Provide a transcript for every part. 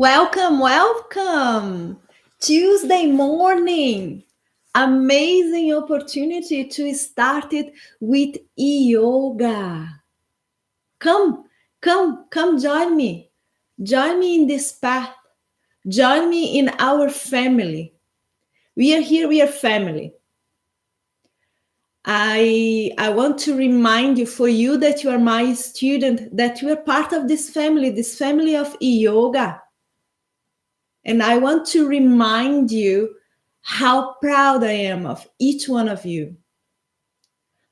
Welcome, welcome! Tuesday morning! amazing opportunity to start it with yoga. Come, come join me. Join me in this path. Join me in our family. We are here, we are family. I want to remind you, for you that you are my student, that you are part of this family of yoga. And I want to remind you how proud I am of each one of you,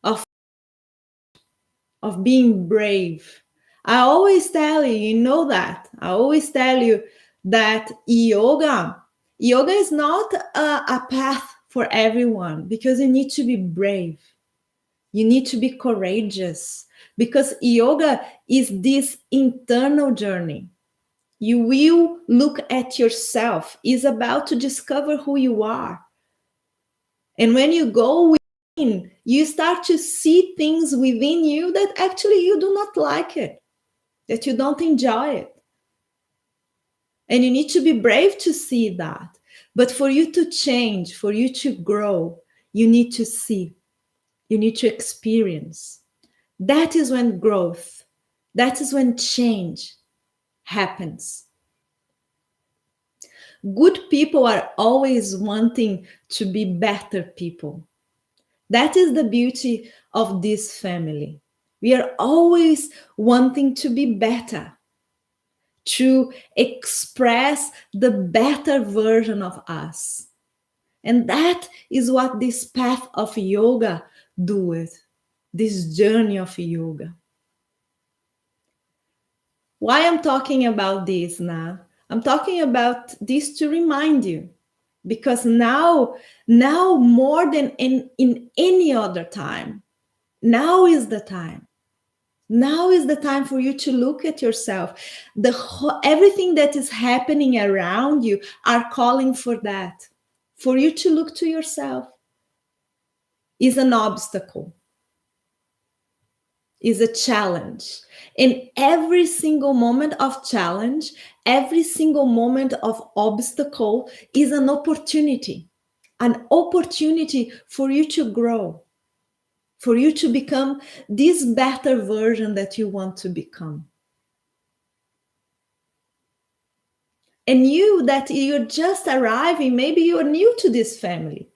of being brave. I always tell you, you know that. I always tell you that yoga is not a path for everyone, because you need to be brave. You need to be courageous, because yoga is this internal journey. You will look at yourself. It's about to discover who you are. And when you go within, you start to see things within you that actually you do not like it, that you don't enjoy it. And you need to be brave to see that. But for you to change, for you to grow, you need to see, you need to experience. That is when growth, that is when change happens. Good people are always wanting to be better people. That is the beauty of this family. We are always wanting to be better, to express the better version of us. And that is what this path of yoga does, this journey of yoga. Why I'm talking about this now? I'm talking about this to remind you, because now more than in any other time, now is the time. Now is the time for you to look at yourself. Everything that is happening around you are calling for that. For you to look to yourself is an obstacle, is a challenge. And every single moment of challenge, every single moment of obstacle is an opportunity for you to grow, for you to become this better version that you want to become. And you, that you're just arriving, maybe you're new to this family.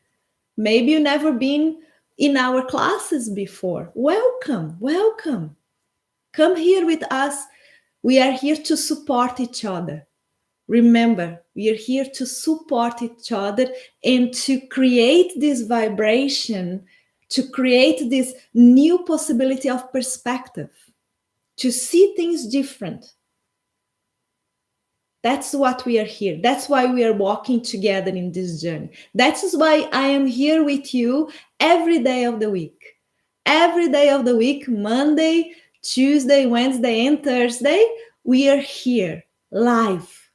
Maybe you've never been in our classes before. Welcome, welcome. Come here with us. We are here to support each other. Remember, we are here to support each other and to create this vibration, to create this new possibility of perspective, to see things different. That's what we are here. That's why we are walking together in this journey. That is why I am here with you every day of the week. Every day of the week, Monday, Tuesday, Wednesday, and Thursday, we are here live,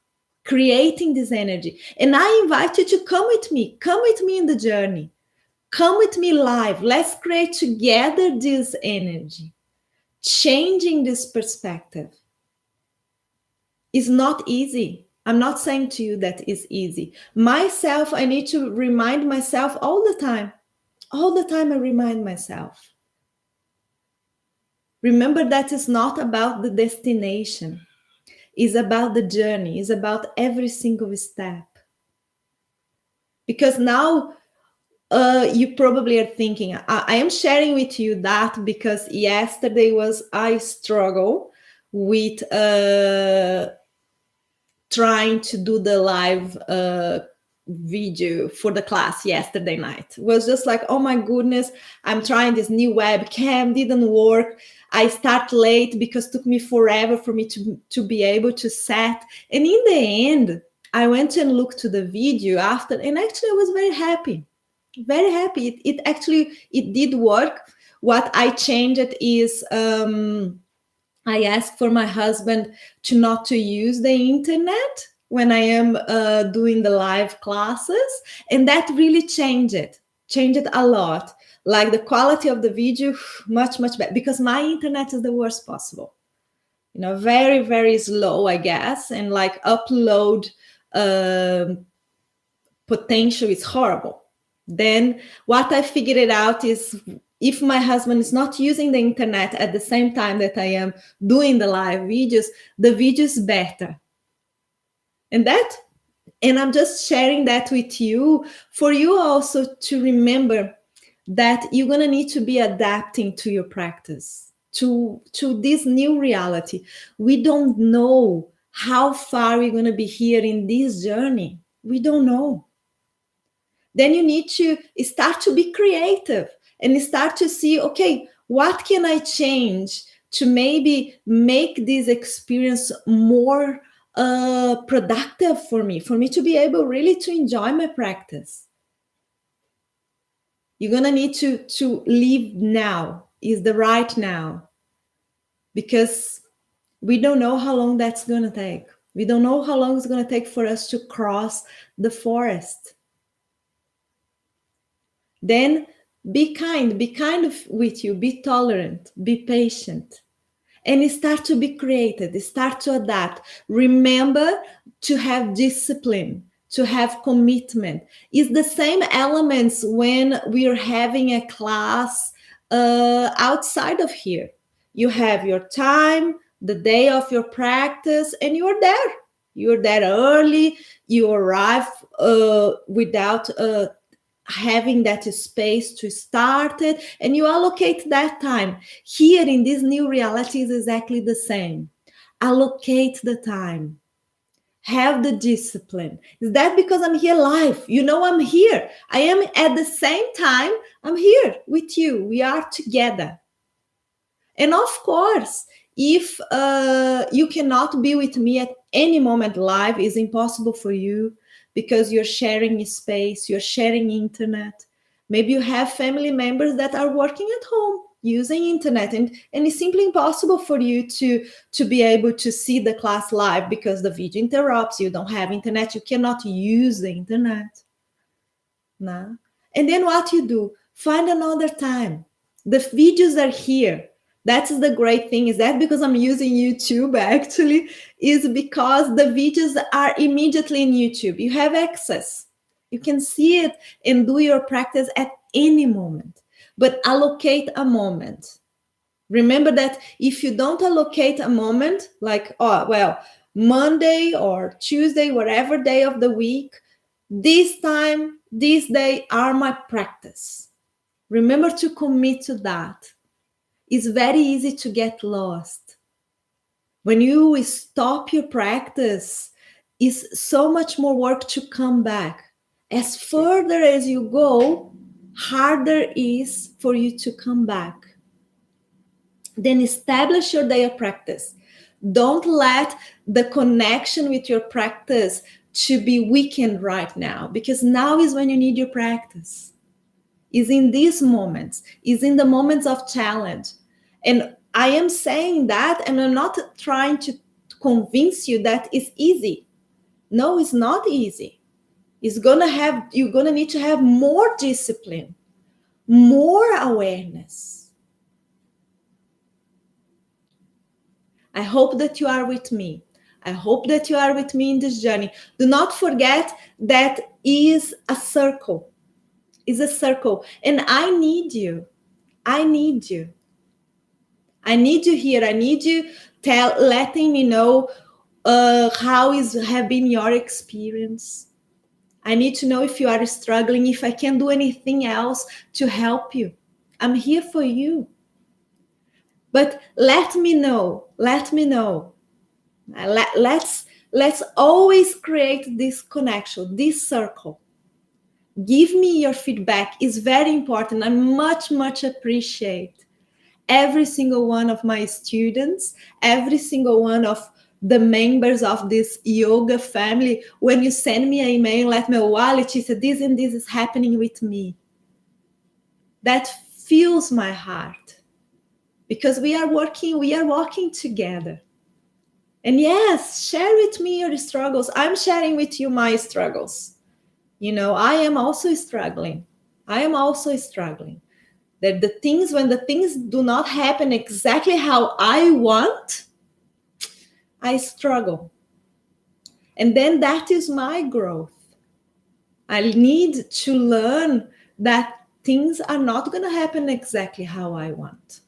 creating this energy. And I invite you to come with me in the journey. Come with me live. Let's create together this energy, changing this perspective. It's not easy. I'm not saying to you that it's easy. Myself, I need to remind myself all the time. All the time I remind myself. Remember that it's not about the destination. It's about the journey. It's about every single step. Because now you probably are thinking, I am sharing with you that because yesterday was a struggle with trying to do the live video for the class yesterday night. It was just like, oh my goodness, I'm trying this new webcam, didn't work. I start late because it took me forever for me to be able to set. And in the end, I went and looked to the video after, and actually I was very happy. Very happy. It did work. What I changed is I asked for my husband not to use the internet when I am doing the live classes, and that really changed it a lot. Like the quality of the video, much better, because my internet is the worst possible. You know, very, very slow, I guess, and like upload potential is horrible. Then what I figured it out is, if my husband is not using the internet at the same time that I am doing the live videos, the video is better. And I'm just sharing that with you, for you also to remember that you're going to need to be adapting to your practice, to this new reality. We don't know how far we're going to be here in this journey. We don't know. Then you need to start to be creative and start to see, okay, what can I change to maybe make this experience more productive for me to be able really to enjoy my practice. You're going to need to live now, is the right now, because we don't know how long that's going to take. We don't know how long it's going to take for us to cross the forest. Then be kind with you, be tolerant, be patient, and start to be creative, start to adapt. Remember to have discipline, to have commitment. It's the same elements when we're having a class outside of here. You have your time, the day of your practice, and you're there. You're there early, you arrive without having that space to start it, and you allocate that time. Here in this new reality is exactly the same. Allocate the time, have the discipline. Is that because I'm here live? I'm here. I am at the same time. I'm here with you. We are together. And of course, if you cannot be with me at any moment live, is impossible for you because you're sharing space, you're sharing internet. Maybe you have family members that are working at home using internet, and it's simply impossible for you to be able to see the class live because the video interrupts, you don't have internet, you cannot use the internet. No. And then what you do? Find another time. The videos are here. That's the great thing. Is that because I'm using YouTube actually? Is because the videos are immediately in YouTube. You have access. You can see it and do your practice at any moment. But allocate a moment. Remember that if you don't allocate a moment, like, Monday or Tuesday, whatever day of the week, this time, this day are my practice. Remember to commit to that. It's very easy to get lost. When you stop your practice, it's so much more work to come back. As further as you go, harder is for you to come back. Then establish your day of practice. Don't let the connection with your practice to be weakened right now, because now is when you need your practice. Is in these moments, is in the moments of challenge. And I am saying that, and I'm not trying to convince you that it's easy. No, it's not easy. You're gonna need to have more discipline, more awareness. I hope that you are with me. I hope that you are with me in this journey. Do not forget that is a circle. It's a circle. And I need you. I need you. I need you here. I need you letting me know how have been your experience. I need to know if you are struggling, if I can do anything else to help you. I'm here for you. But let me know. Let me know. Let's always create this connection, this circle. Give me your feedback. It's very important. I much appreciate every single one of my students, every single one of the members of this yoga family. When you send me an email, let me know, wow, Leticia, this and this is happening with me. That fills my heart, because we are walking together. And yes, share with me your struggles. I'm sharing with you my struggles. I am also struggling. That when the things do not happen exactly how I want, I struggle. And then that is my growth. I need to learn that things are not going to happen exactly how I want.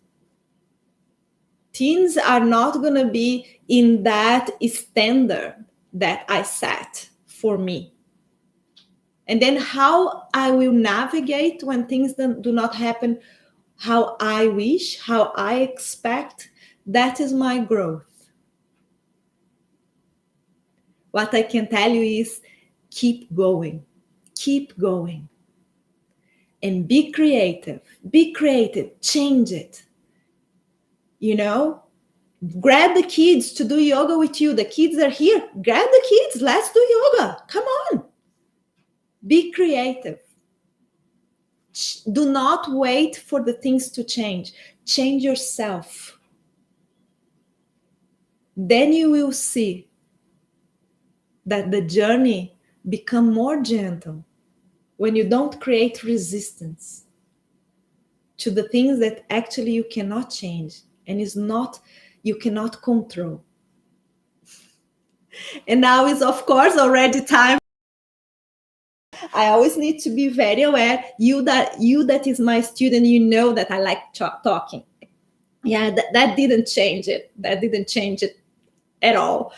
Things are not going to be in that standard that I set for me. And then how I will navigate when things do not happen how I wish, how I expect, that is my growth. What I can tell you is keep going, and be creative, change it. You know, grab the kids to do yoga with you. The kids are here. Grab the kids. Let's do yoga. Come on. Be creative. Do not wait for the things to change. Change yourself. Then you will see that the journey become more gentle when you don't create resistance to the things that actually you cannot change and is not, you cannot control. And now is of course already time. I always need to be very aware. You that is my student, you know that I like talking. Yeah, that didn't change it. That didn't change it at all.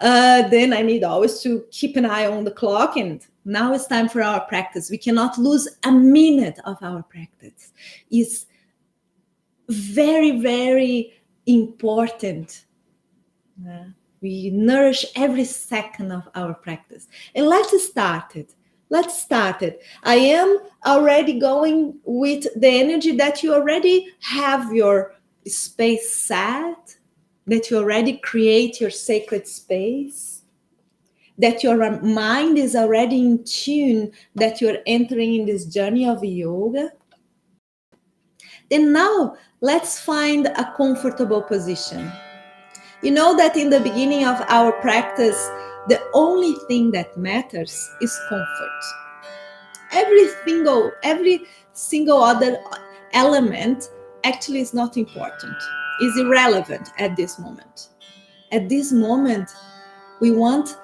Then I need always to keep an eye on the clock, and now it's time for our practice. We cannot lose a minute of our practice. It's very, very important. We nourish every second of our practice. And let's start it. I am already going with the energy that you already have your space set, that you already create your sacred space, that your mind is already in tune, that you're entering in this journey of yoga. Then now let's find a comfortable position. You know that in the beginning of our practice, the only thing that matters is comfort. Every single other element actually is not important, is irrelevant at this moment. At this moment, we want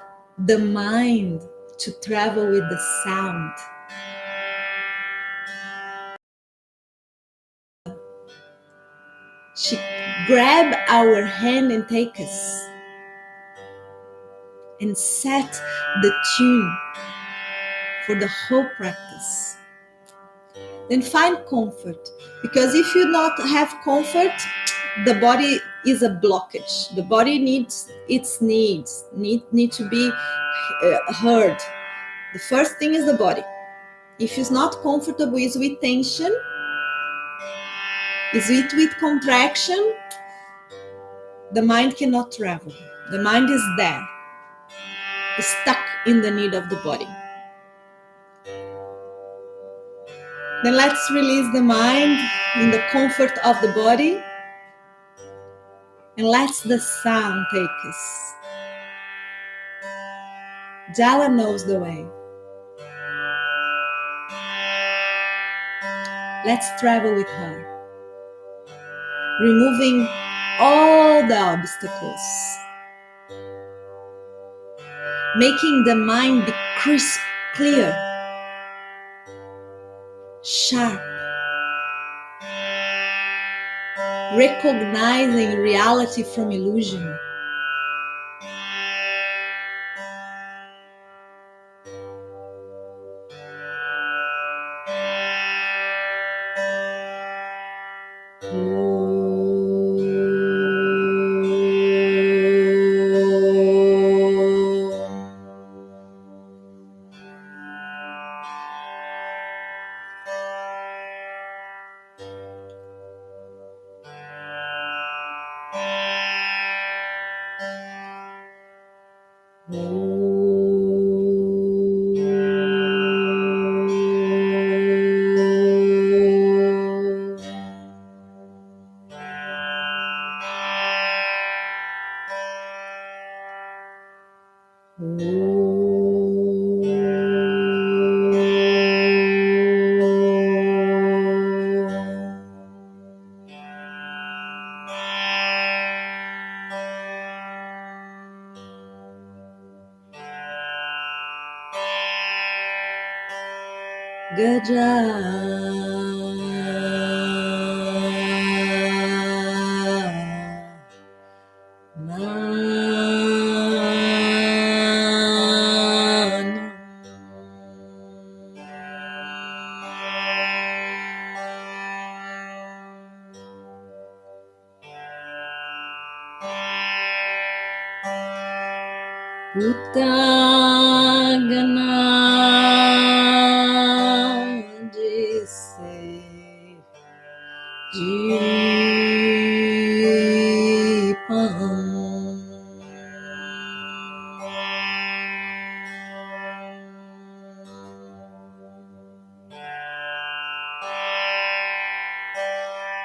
the mind to travel with the sound. She grab our hand and take us and set the tune for the whole practice. Then find comfort, because if you not have comfort, the body is a blockage. The body needs its needs need to be heard. The first thing is the body. If it's not comfortable, is with tension, is it with contraction, the mind cannot travel. The mind is there, stuck in the need of the body. Then let's release the mind in the comfort of the body, and let the sound take us. Jala knows the way. Let's travel with her, removing all the obstacles, making the mind be crisp, clear, sharp, recognizing reality from illusion. Utagana disse Deepam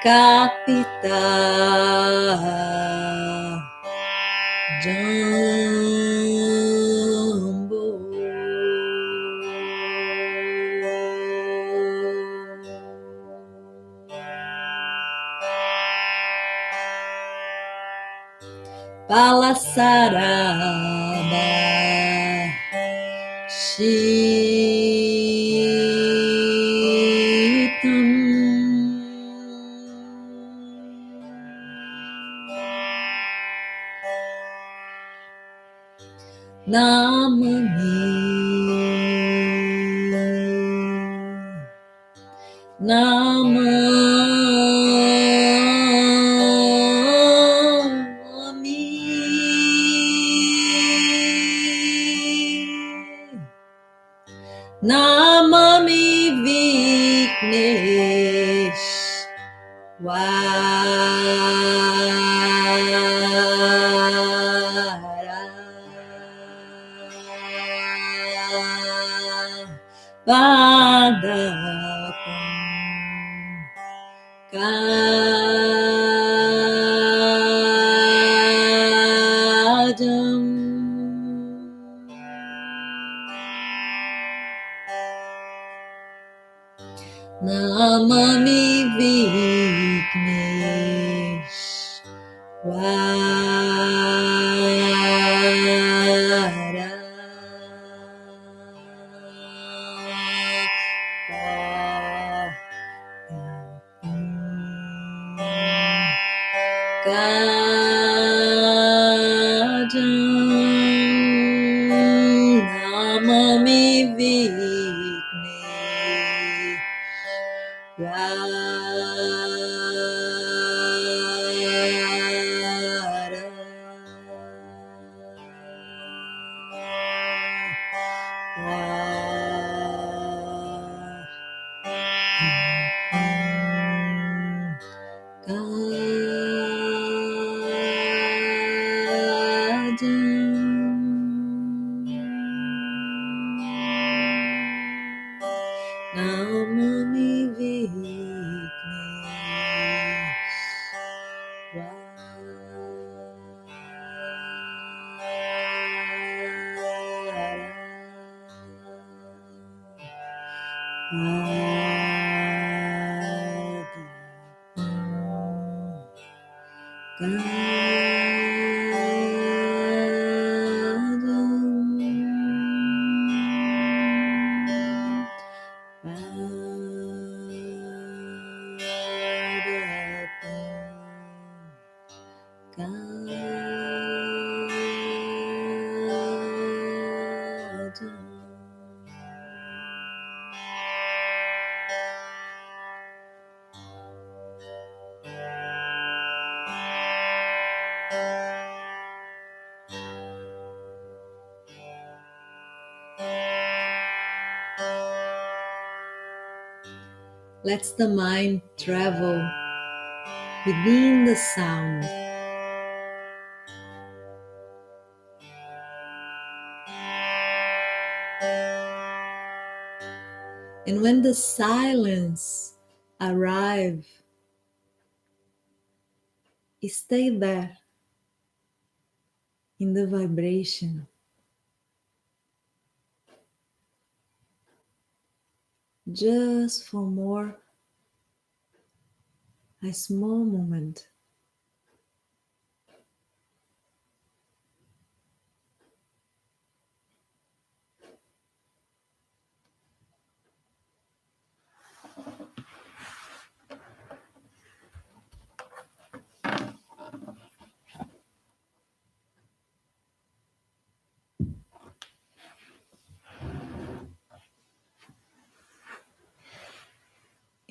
Kapita Jumbo Palasaraba Shitam Namami Vignesh Vara Padapam Kajam Namami Vignesh Vara Kajam Namami Vignesh Namami Let's the mind travel within the sound. And when the silence arrives, stay there in the vibration. Just for a small moment.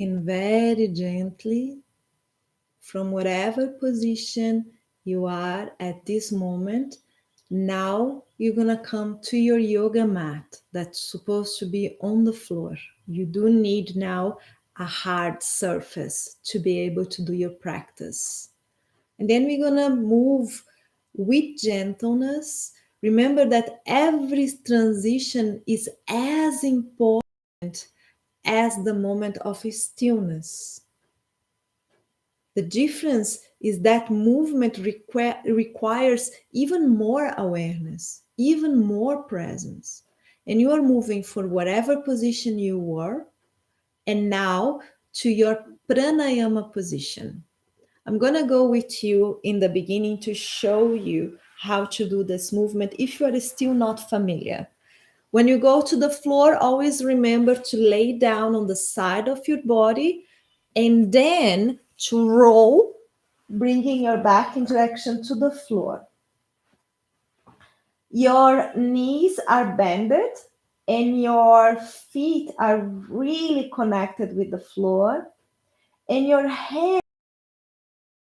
And very gently, from whatever position you are at this moment, now you're gonna come to your yoga mat that's supposed to be on the floor. You do need now a hard surface to be able to do your practice. And then we're gonna move with gentleness. Remember that every transition is as important as the moment of stillness. The difference is that movement requires even more awareness, even more presence. And you are moving for whatever position you were, and now to your pranayama position. I'm going to go with you in the beginning to show you how to do this movement if you are still not familiar. When you go to the floor, always remember to lay down on the side of your body and then to roll, bringing your back in direction to the floor. Your knees are bended and your feet are really connected with the floor, and your hands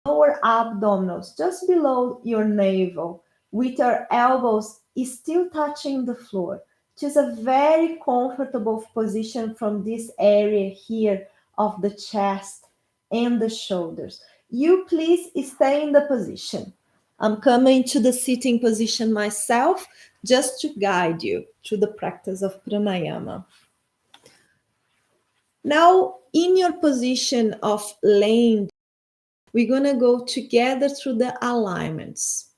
lower abdominals just below your navel with your elbows is still touching the floor. It is a very comfortable position from this area here of the chest and the shoulders. You please stay in the position. I'm coming to the sitting position myself just to guide you to the practice of pranayama. Now, in your position of laying, we're going to go together through the alignments.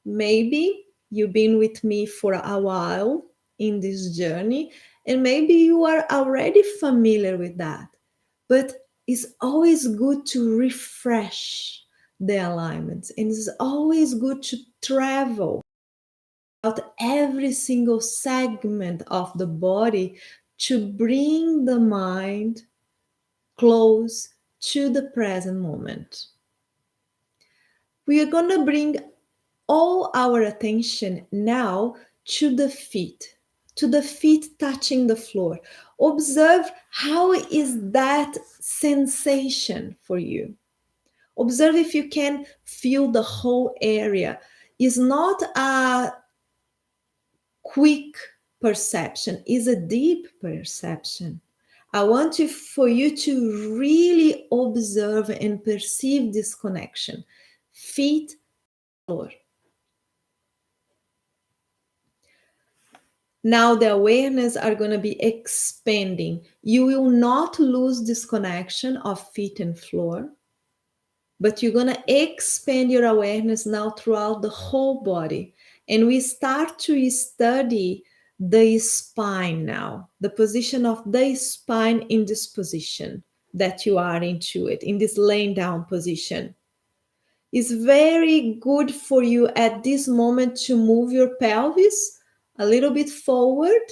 Maybe you've been with me for a while in this journey, and maybe you are already familiar with that. But it's always good to refresh the alignments, and it's always good to travel out every single segment of the body to bring the mind close to the present moment. We are going to bring all our attention now to the feet touching the floor. Observe how is that sensation for you. Observe if you can feel the whole area. It's not a quick perception, it's a deep perception. I want for you to really observe and perceive this connection. Feet, floor. Now the awareness are going to be expanding. You will not lose this connection of feet and floor, but you're going to expand your awareness now throughout the whole body. And we start to study the spine now, the position of the spine in this position that you are into it, in this laying down position. It's very good for you at this moment to move your pelvis a little bit forward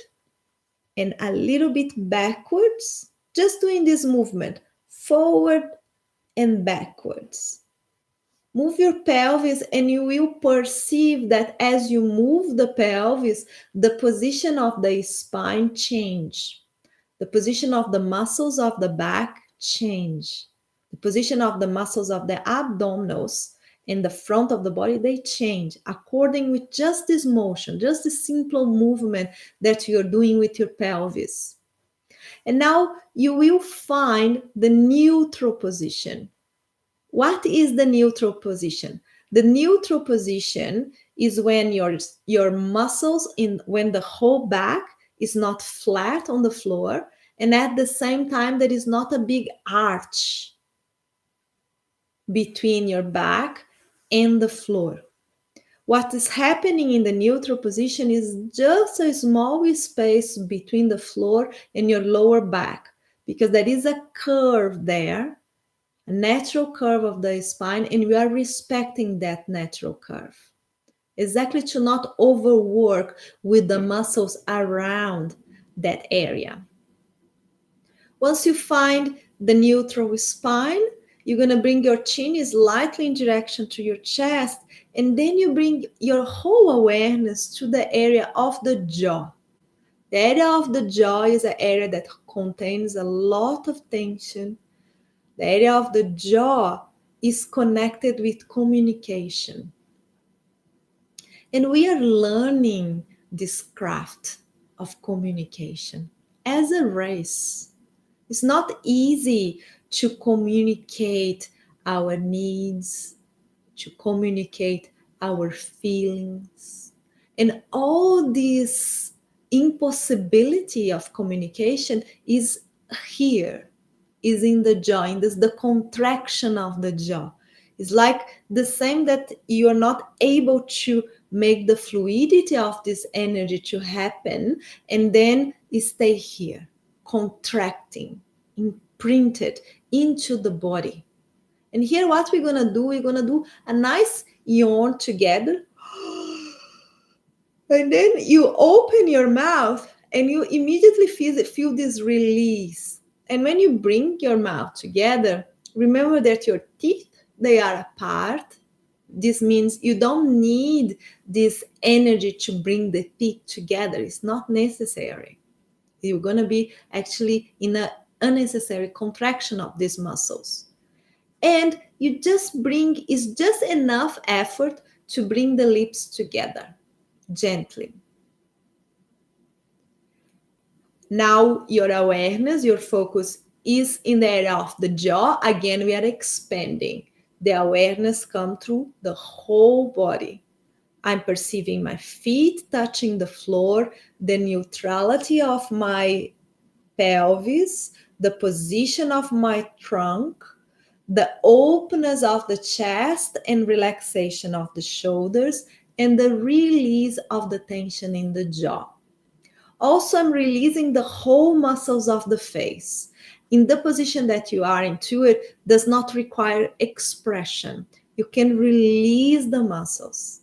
and a little bit backwards, just doing this movement, forward and backwards. Move your pelvis and you will perceive that as you move the pelvis, the position of the spine change. The position of the muscles of the back change. The position of the muscles of the abdominals in the front of the body, they change according with just this motion, just the simple movement that you're doing with your pelvis. And now you will find the neutral position. What is the neutral position? The neutral position is when your muscles when the whole back is not flat on the floor, and at the same time there is not a big arch between your back and the floor. What is happening in the neutral position is just a small space between the floor and your lower back, because there is a curve there, a natural curve of the spine, and we are respecting that natural curve. Exactly to not overwork with the muscles around that area. Once you find the neutral spine, you're going to bring your chin slightly in direction to your chest, and then you bring your whole awareness to the area of the jaw. The area of the jaw is an area that contains a lot of tension, The area of the jaw is connected with communication. And we are learning this craft of communication as a race. It's not easy to communicate our needs, to communicate our feelings. And all this impossibility of communication is here, is in the jaw, in this the contraction of the jaw. It's like the same that you are not able to make the fluidity of this energy to happen and then stay here, contracting, imprinted into the body. And here, what we're gonna do, we're gonna do a nice yawn together. And then you open your mouth and you immediately feel this release. And when you bring your mouth together, remember that your teeth, they are apart. This means you don't need this energy to bring the teeth together. It's not necessary. You're gonna be actually in an unnecessary contraction of these muscles. And you just bring, it's just enough effort to bring the lips together gently. Now your awareness, your focus is in the area of the jaw. Again, we are expanding. The awareness comes through the whole body. I'm perceiving my feet touching the floor, the neutrality of my pelvis, the position of my trunk, the openness of the chest and relaxation of the shoulders, and the release of the tension in the jaw. Also, I'm releasing the whole muscles of the face. In the position that you are into, it does not require expression. You can release the muscles,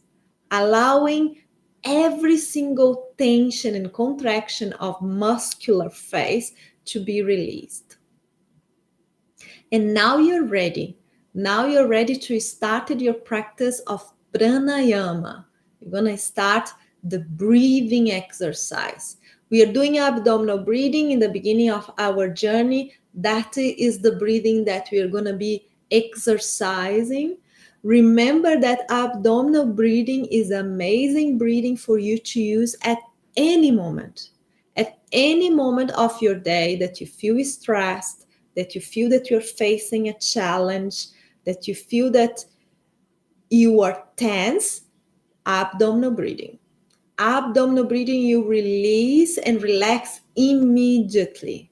allowing every single tension and contraction of muscular face to be released. And now you're ready. Now you're ready to start your practice of pranayama. You're going to start the breathing exercise. We are doing abdominal breathing in the beginning of our journey. That is the breathing that we are going to be exercising. Remember that abdominal breathing is amazing breathing for you to use at any moment. At any moment of your day that you feel stressed, that you feel that you're facing a challenge, that you feel that you are tense, abdominal breathing. Abdominal breathing, you release and relax immediately.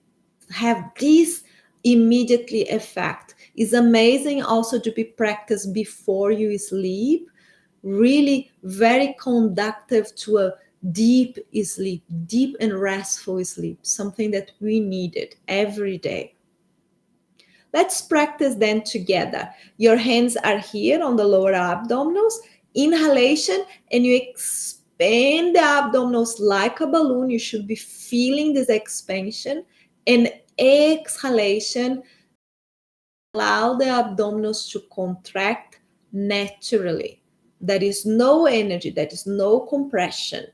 Have this immediately effect. It's amazing also to be practiced before you sleep. Really very conducive to a deep sleep, deep and restful sleep, something that we needed every day. Let's practice then together. Your hands are here on the lower abdominals. Inhalation, and you expand the abdominals like a balloon. You should be feeling this expansion. And exhalation, allow the abdominals to contract naturally. There is no energy, there is no compression.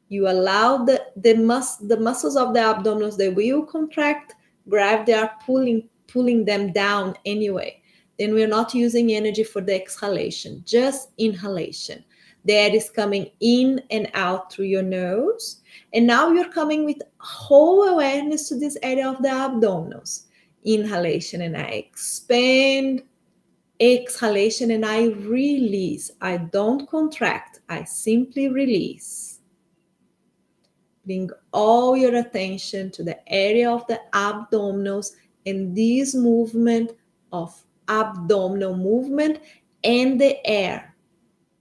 You allow the muscles of the abdominals, they will contract. Gravity are pulling them down anyway. Then we're not using energy for the exhalation, just inhalation. The air is coming in and out through your nose. And now you're coming with whole awareness to this area of the abdominals. Inhalation and I expand. Exhalation and I release. I don't contract, I simply release. Bring all your attention to the area of the abdominals and this movement of abdominal movement and the air.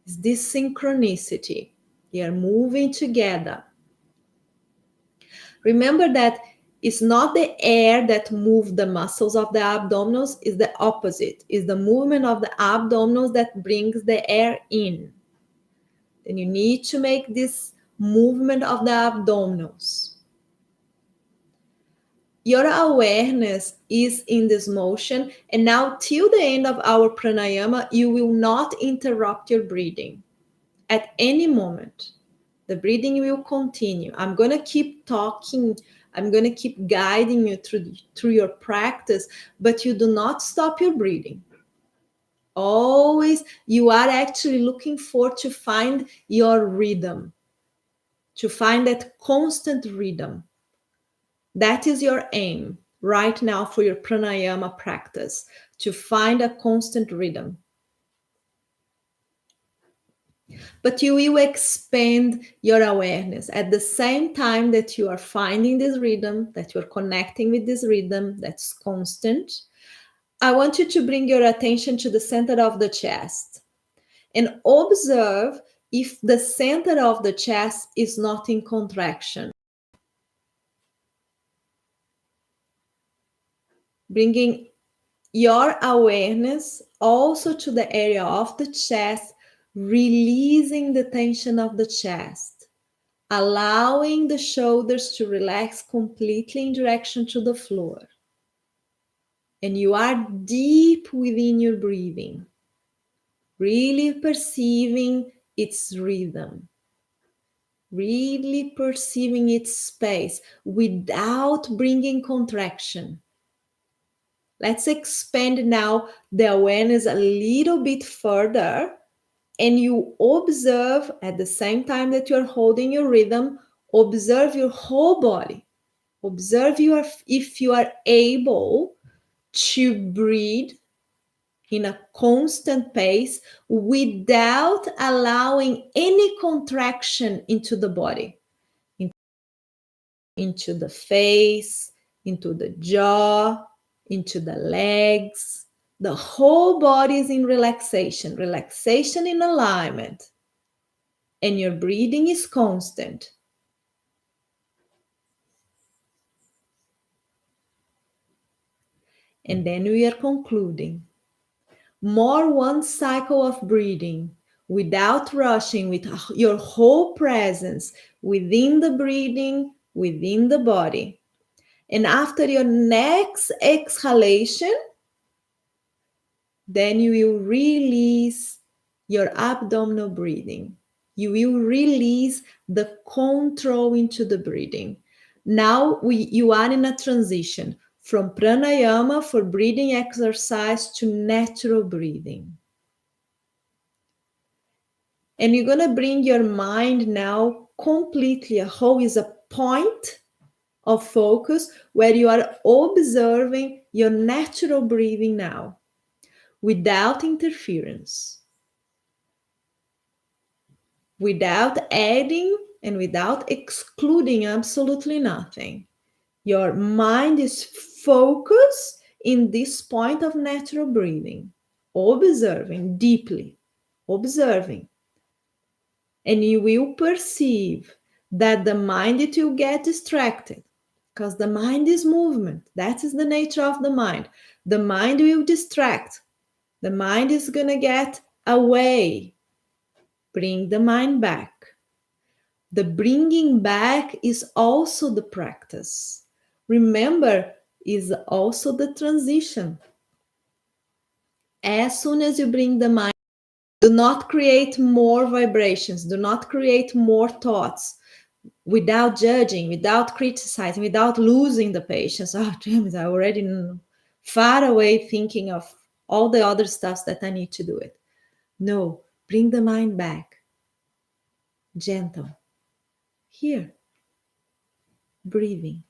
It's this synchronicity. They are moving together. Remember that it's not the air that moves the muscles of the abdominals, it's the opposite. It's the movement of the abdominals that brings the air in. Then you need to make this movement of the abdominals. Your awareness is in this motion, and now till the end of our pranayama, you will not interrupt your breathing at any moment. The breathing will continue. I'm going to keep talking I'm going to keep guiding you through your practice, but you do not stop your breathing. Always, you are actually looking for to find your rhythm, to find that constant rhythm. That is your aim right now for your pranayama practice, to find a constant rhythm. But you will expand your awareness at the same time that you are finding this rhythm, that you're connecting with this rhythm that's constant. I want you to bring your attention to the center of the chest and observe if the center of the chest is not in contraction. Bringing your awareness also to the area of the chest, releasing the tension of the chest, allowing the shoulders to relax completely in direction to the floor. And you are deep within your breathing, really perceiving its rhythm, really perceiving its space without bringing contraction. Let's expand now the awareness a little bit further, and you observe at the same time that you're holding your rhythm, observe your whole body. Observe if you are able to breathe in a constant pace without allowing any contraction into the body, into the face, into the jaw, into the legs. The whole body is in relaxation, relaxation in alignment, and your breathing is constant. And then we are concluding. More one cycle of breathing without rushing, with your whole presence within the breathing, within the body. And after your next exhalation, then you will release your abdominal breathing. You will release the control into the breathing. Now you are in a transition from pranayama for breathing exercise to natural breathing. And you're going to bring your mind now completely, a whole is a point of focus where you are observing your natural breathing now without interference, without adding and without excluding absolutely nothing. Your mind is focused in this point of natural breathing, observing deeply, observing. And you will perceive that the mind, it will get distracted because the mind is movement. That is the nature of the mind. The mind will distract. The mind is going to get away. Bring the mind back. The bringing back is also the practice. Remember, is also the transition. As soon as you bring the mind, do not create more vibrations, do not create more thoughts without judging, without criticizing, without losing the patience. Oh, damn it, I already far away thinking of all the other stuff that I need to do it. No, bring the mind back. Gentle. Here. Breathing.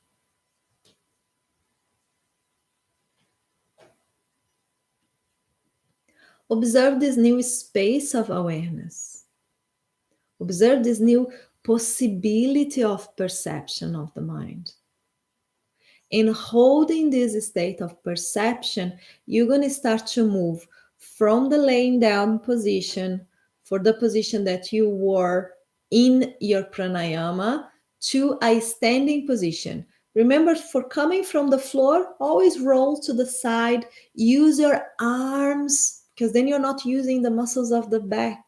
Observe this new space of awareness. Observe this new possibility of perception of the mind. In holding this state of perception, you're going to start to move from the laying down position for the position that you were in your pranayama to a standing position. Remember, for coming from the floor, always roll to the side, use your arms, because then you're not using the muscles of the back.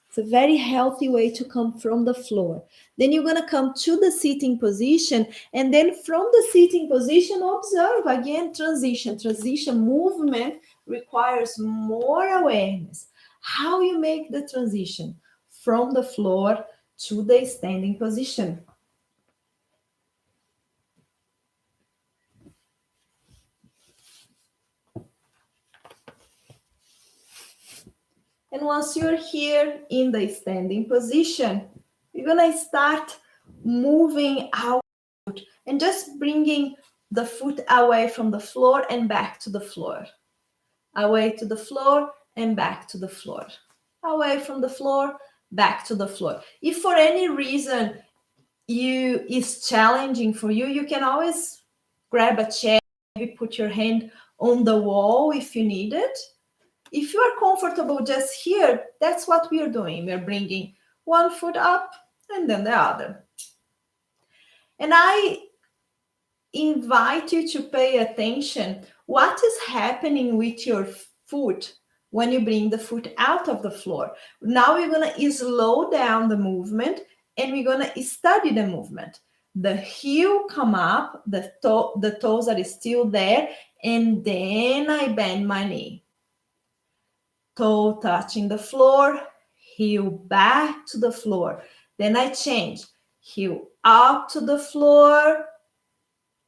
It's a very healthy way to come from the floor. Then you're going to come to the sitting position, and then from the sitting position, observe again transition. Transition movement requires more awareness. How you make the transition from the floor to the standing position. And once you're here in the standing position, you're gonna start moving out and just bringing the foot away from the floor and back to the floor. Away to the floor and back to the floor. Away from the floor, back to the floor. If for any reason is challenging for you, you can always grab a chair, maybe put your hand on the wall if you need it. If you are comfortable just here, that's what we are doing. We're bringing one foot up and then the other. And I invite you to pay attention what is happening with your foot when you bring the foot out of the floor. Now we're going to slow down the movement and we're going to study the movement. The heel come up, the toes are still there, and then I bend my knee. Toe touching the floor, heel back to the floor. Then I change, heel up to the floor,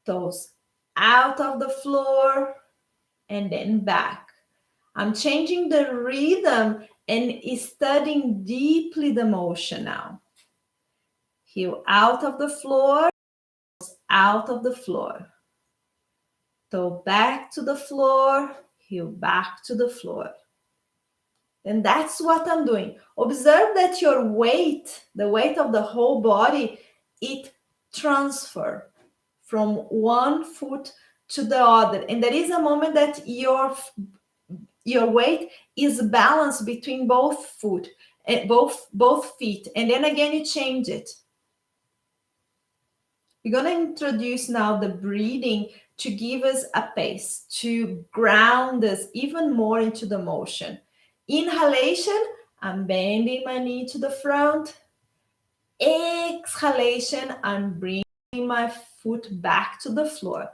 toes out of the floor, and then back. I'm changing the rhythm and studying deeply the motion now. Heel out of the floor, out of the floor. Toe back to the floor, heel back to the floor. And that's what I'm doing. Observe that your weight, the weight of the whole body, it transfers from one foot to the other. And there is a moment that your weight is balanced between both feet. And then again, you change it. We're going to introduce now the breathing to give us a pace, to ground us even more into the motion. Inhalation, I'm bending my knee to the front. Exhalation, I'm bringing my foot back to the floor.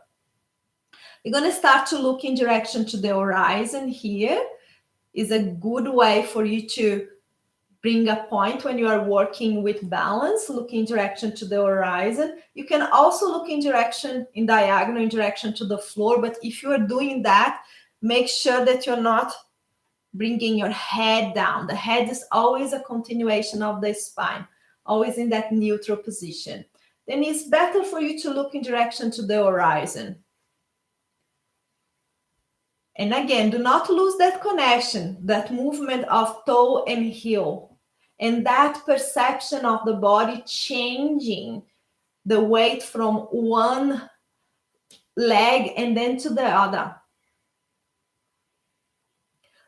You're going to start to look in direction to the horizon here. Is a good way for you to bring a point when you are working with balance, look in direction to the horizon. You can also look in diagonal in direction to the floor, but if you are doing that, make sure that you're not bringing your head down. The head is always a continuation of the spine, always in that neutral position. Then it's better for you to look in direction to the horizon. And again, do not lose that connection, that movement of toe and heel, and that perception of the body changing the weight from one leg and then to the other.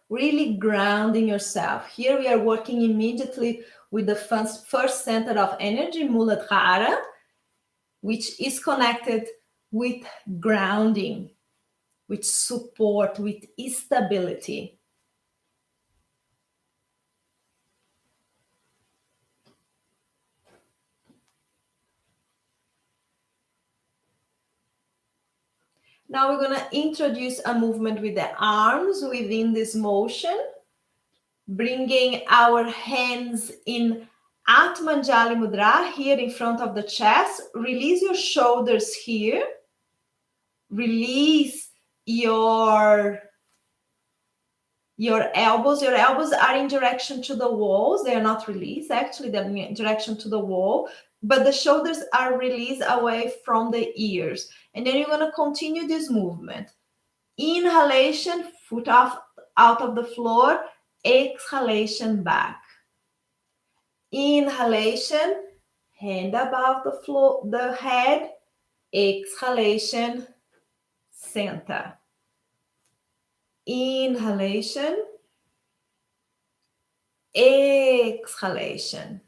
Really grounding yourself. Here we are working immediately with the first center of energy, Muladhara, which is connected with grounding, with support, with stability. Now we're going to introduce a movement with the arms within this motion, bringing our hands in Atmanjali Mudra here in front of the chest. Release your shoulders here. Release your elbows. Your elbows are in direction to the walls. They are not released. Actually, they're in direction to the wall. But the shoulders are released away from the ears. And then you're going to continue this movement. Inhalation, foot out of the floor. Exhalation, back. Inhalation, hand above the floor, the head. Exhalation, center. Inhalation. Exhalation.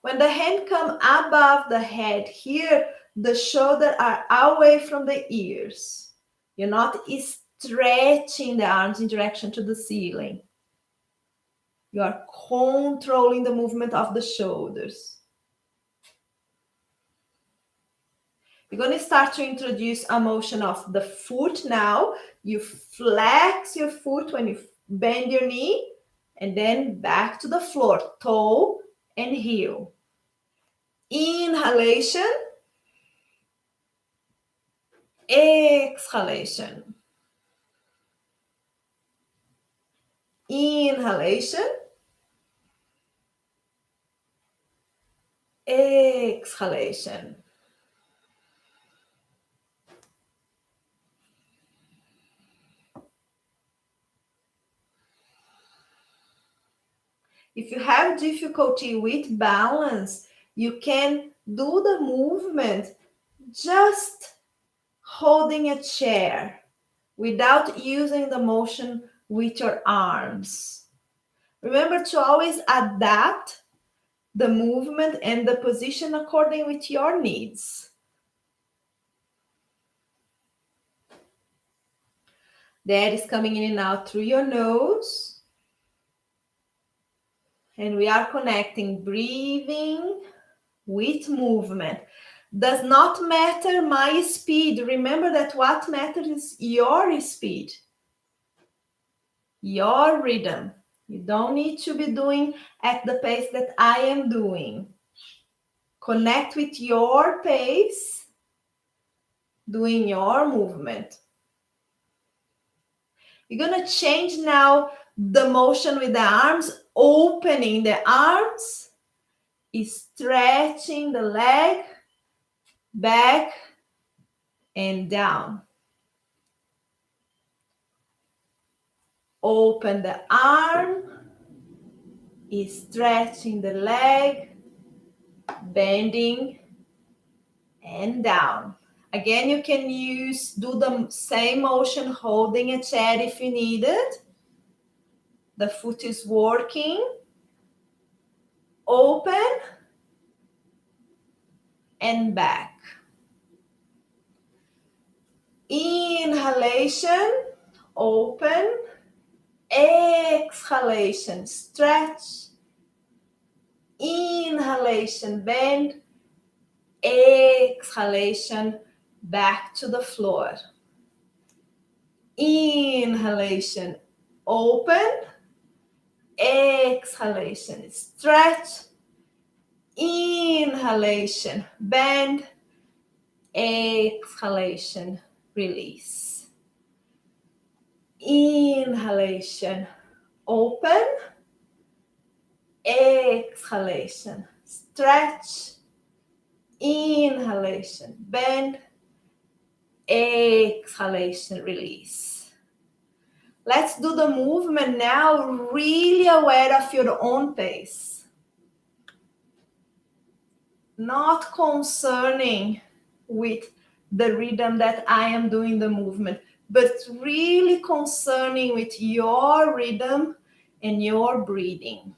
When the hand comes above the head here, the shoulders are away from the ears. You're not stretching the arms in direction to the ceiling. You are controlling the movement of the shoulders. You're going to start to introduce a motion of the foot now. You flex your foot when you bend your knee, and then back to the floor, toe and heel. Inhalation, exhalation. Inhalation, exhalation. If you have difficulty with balance, you can do the movement just holding a chair without using the motion with your arms. Remember to always adapt the movement and the position according with your needs. The air is coming in and out through your nose. And we are connecting breathing with movement. Does not matter my speed. Remember that what matters is your speed, your rhythm. You don't need to be doing at the pace that I am doing. Connect with your pace, doing your movement. You're going to change now the motion with the arms, opening the arms, stretching the leg back and down. Open the arm, stretching the leg, bending and down. Again, you can do the same motion holding a chair if you need it. The foot is working. Open and back. Inhalation, open. Exhalation, stretch. Inhalation, bend. Exhalation, back to the floor. Inhalation, open. Exhalation, stretch. Inhalation, bend. Exhalation, release. Inhalation, open. Exhalation, stretch. Inhalation, bend. Exhalation, release. Let's do the movement now, really aware of your own pace. Not concerning with the rhythm that I am doing the movement, but really concerning with your rhythm and your breathing.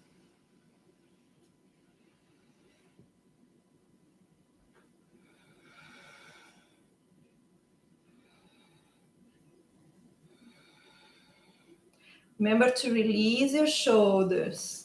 Remember to release your shoulders.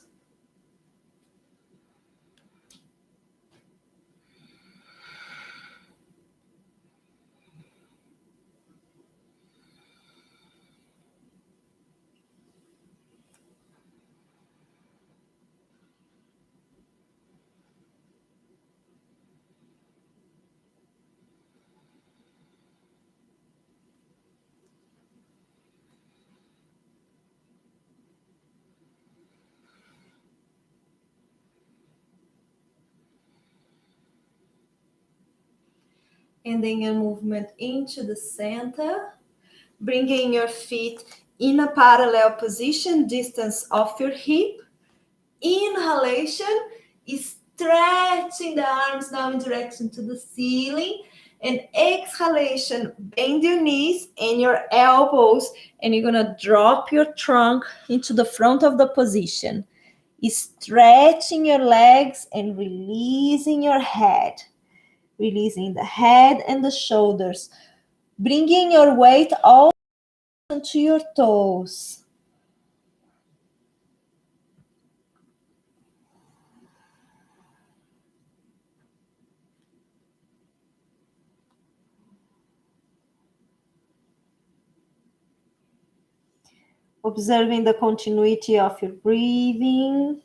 Ending your movement into the center, bringing your feet in a parallel position, distance of your hip. Inhalation is stretching the arms down in direction to the ceiling. And exhalation, bend your knees and your elbows, and you're gonna drop your trunk into the front of the position. Stretching your legs and releasing your head. Releasing the head and the shoulders. Bringing your weight all onto your toes. Observing the continuity of your breathing.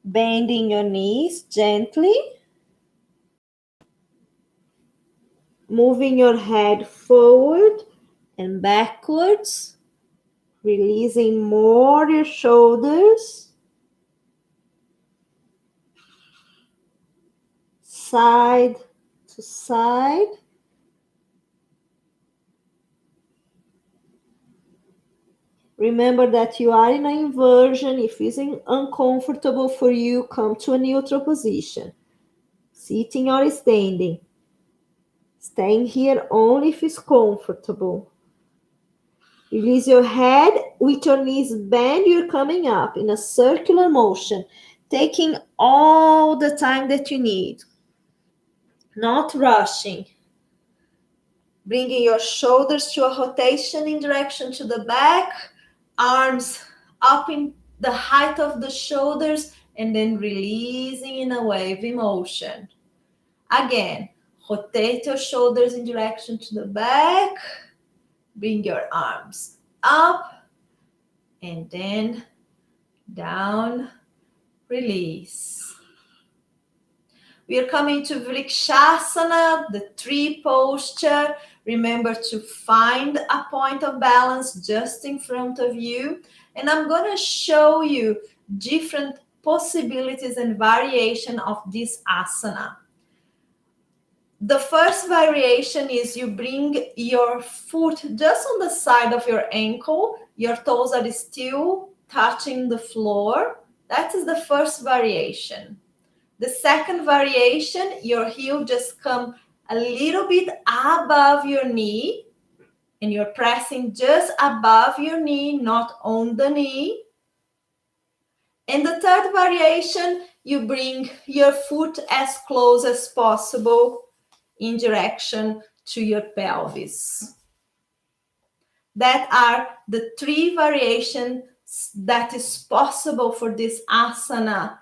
Bending your knees gently, moving your head forward and backwards, releasing more your shoulders, side to side. Remember that you are in an inversion. If it's uncomfortable for you, come to a neutral position, sitting or standing. Staying here only if it's comfortable. Release your head with your knees bent. You're coming up in a circular motion, taking all the time that you need, not rushing. Bringing your shoulders to a rotation in direction to the back, arms up in the height of the shoulders, and then releasing in a wavy motion. Again, rotate your shoulders in direction to the back, bring your arms up, and then down, release. We are coming to Vrikshasana, the tree posture. Remember to find a point of balance just in front of you. And I'm going to show you different possibilities and variation of this asana. The first variation is you bring your foot just on the side of your ankle. Your toes are still touching the floor. That is the first variation. The second variation, your heel just come a little bit above your knee, and you're pressing just above your knee, not on the knee. And the third variation, you bring your foot as close as possible in direction to your pelvis. That are the three variations that is possible for this asana.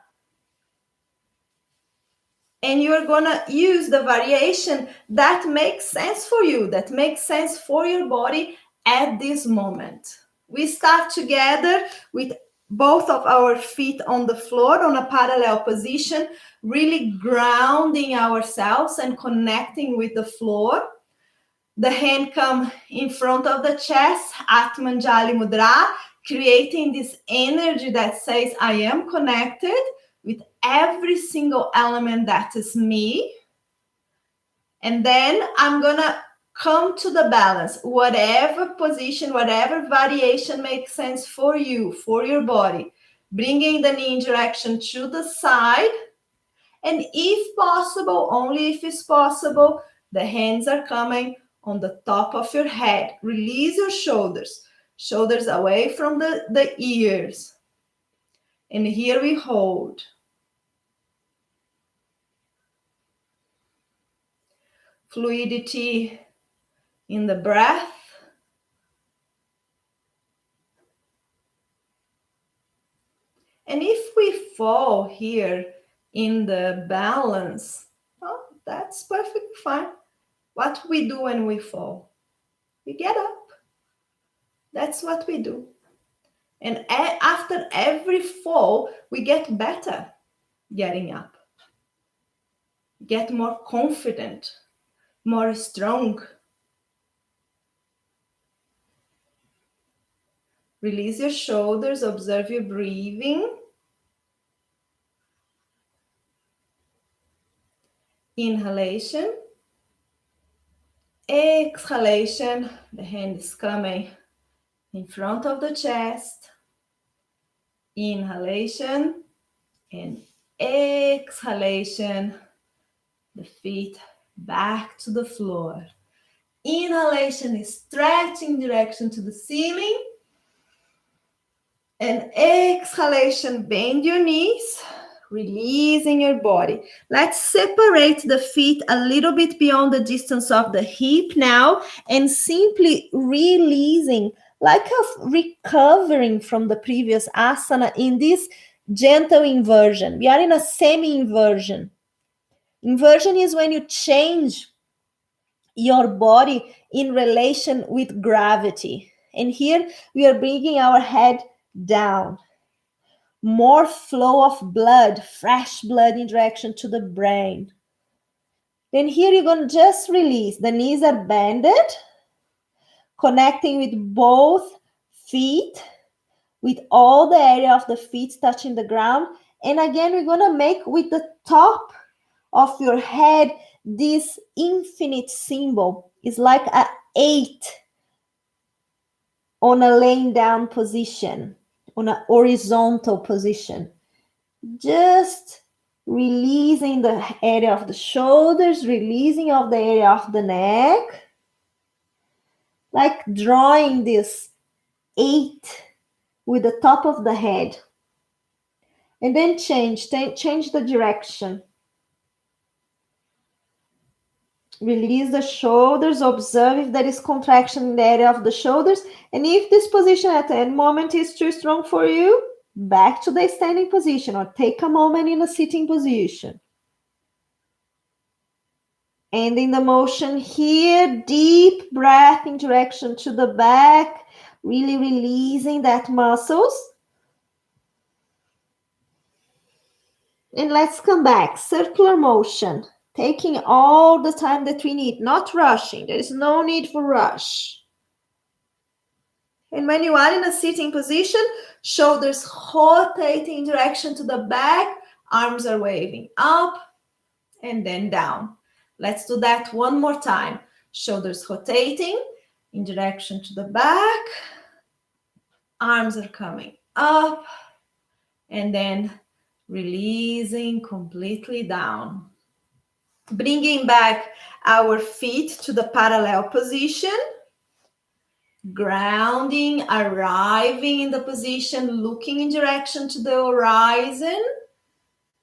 And you're going to use the variation that makes sense for you, that makes sense for your body at this moment. We start together with both of our feet on the floor on a parallel position, really grounding ourselves and connecting with the floor. The hand come in front of the chest, Atmanjali Mudra, creating this energy that says, I am connected with every single element that is me. And then I'm going to come to the balance. Whatever position, whatever variation makes sense for you, for your body. Bringing the knee in direction to the side. And if possible, only if it's possible, the hands are coming on the top of your head. Release your shoulders. Shoulders away from the ears. And here we hold. Fluidity in the breath. And if we fall here in the balance, oh, that's perfectly fine. What we do when we fall? We get up. That's what we do. And after every fall, we get better getting up. Get more confident, more strong. Release your shoulders, observe your breathing. Inhalation. Exhalation. The hand is coming in front of the chest. Inhalation and exhalation. The feet back to the floor. Inhalation is stretching direction to the ceiling. And exhalation, bend your knees, releasing your body. Let's separate the feet a little bit beyond the distance of the hip now and simply releasing, like recovering from the previous asana in this gentle inversion. We are in a semi-inversion. Inversion is when you change your body in relation with gravity. And here we are bringing our head down. more flow of blood, fresh blood in direction to the brain. Then here you're going to just release. The knees are bended, connecting with both feet, with all the area of the feet touching the ground. And again, we're going to make with the top of your head this infinite symbol. It's like an 8 on a laying down position, on a horizontal position. Just releasing the area of the shoulders, releasing of the area of the neck, like drawing this 8 with the top of the head. And then change the direction. Release the shoulders, observe if there is contraction in the area of the shoulders. And if this position at any moment is too strong for you, back to the standing position or take a moment in a sitting position. Ending the motion here, deep breath in direction to the back, really releasing that muscles. And let's come back, circular motion, taking all the time that we need, not rushing. There is no need for rush. And when you are in a sitting position, shoulders rotating in direction to the back, arms are waving up and then down. Let's do that one more time. Shoulders rotating in direction to the back, arms are coming up and then releasing completely down. Bringing back our feet to the parallel position. Grounding, arriving in the position, looking in direction to the horizon.